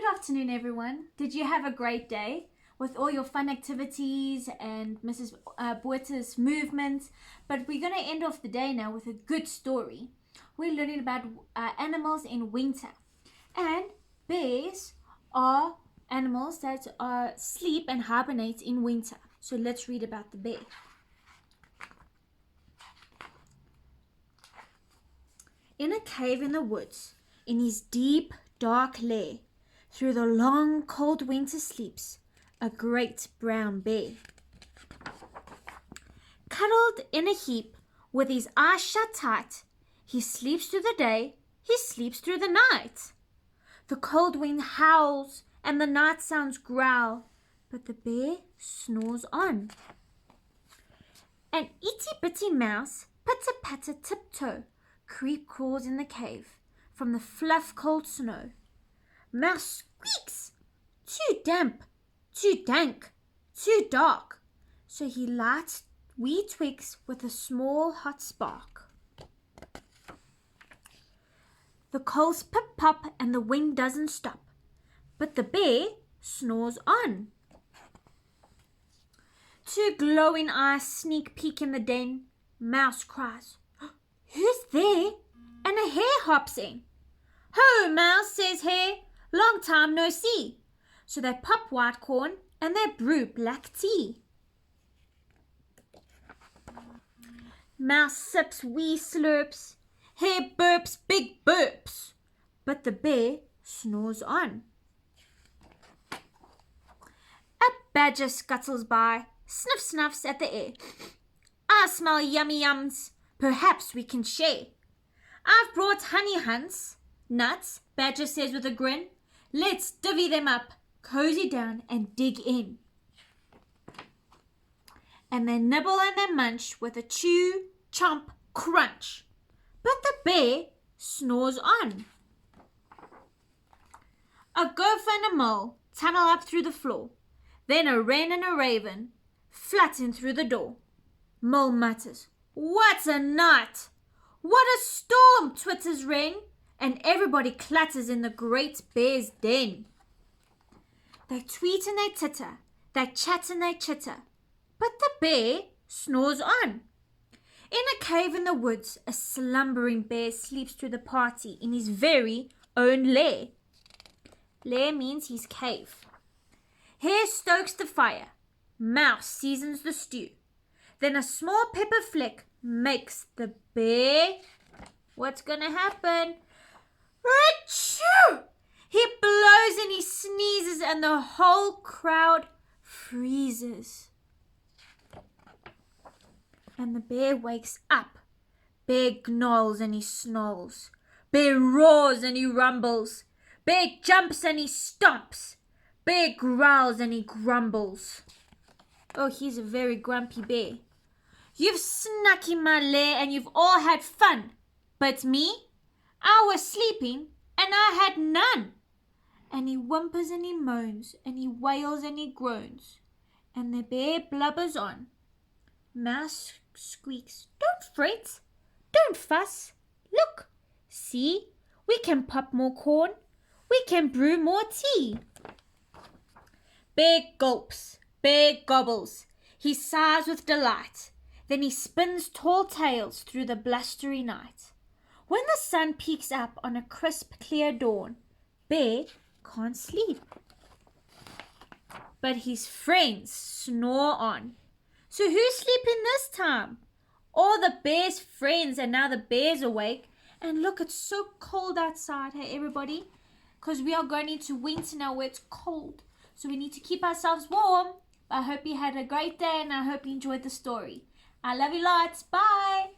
Good afternoon, everyone. Did you have a great day with all your fun activities and Mrs. Boerte's movements? But we're going to end off the day now with a good story. We're learning about animals in winter. And bears are animals that sleep and hibernate in winter. So let's read about the bear. In a cave in the woods, in his deep, dark lair, through the long, cold winter sleeps a great brown bear. Cuddled in a heap, with his eyes shut tight, he sleeps through the day, he sleeps through the night. The cold wind howls and the night sounds growl, but the bear snores on. An itty-bitty mouse, pitter-patter tiptoe, creep crawls in the cave from the fluff cold snow. Mouse squeaks, too damp, too dank, too dark, so he lights wee twigs with a small hot spark. The coals pip-pop and the wind doesn't stop, but the bear snores on. Two glowing eyes sneak peek in the den. Mouse cries, "Who's there?" And a hare hops in. "Ho, Mouse," says Hare, "long time no see." So they pop white corn and they brew black tea. Mouse sips wee slurps, Hare burps big burps, but the bear snores on. A badger scuttles by, sniff snuffs at the air. "I smell yummy yums, perhaps we can share." "I've brought honey hunts, nuts," Badger says with a grin. "Let's divvy them up, cozy down and dig in." And they nibble and they munch with a chew, chomp, crunch. But the bear snores on. A gopher and a mole tunnel up through the floor. Then a wren and a raven flutter in through the door. Mole mutters, "What a night!" "What a storm!" twitters Wren, and everybody clatters in the great bear's den. They tweet and they titter, they chat and they chitter, but the bear snores on. In a cave in the woods, a slumbering bear sleeps through the party in his very own lair. Lair means his cave. Hare stokes the fire, Mouse seasons the stew. Then a small pepper flick makes the bear, what's gonna happen? Achoo! He blows and he sneezes and the whole crowd freezes. And the bear wakes up. Bear gnawls and he snarls. Bear roars and he rumbles. Bear jumps and he stomps. Bear growls and he grumbles. Oh, he's a very grumpy bear. "You've snuck in my lair and you've all had fun. But me, I was sleeping and I had none." And he whimpers and he moans and he wails and he groans. And the bear blubbers on. Mouse squeaks, "Don't fret, don't fuss. Look, see, we can pop more corn. We can brew more tea." Bear gulps, bear gobbles. He sighs with delight. Then he spins tall tales through the blustery night. When the sun peeks up on a crisp, clear dawn, Bear can't sleep. But his friends snore on. So who's sleeping this time? All the bear's friends, and now the bear's awake. And look, it's so cold outside, hey everybody? Because we are going into winter now where it's cold. So we need to keep ourselves warm. I hope you had a great day and I hope you enjoyed the story. I love you lots. Bye.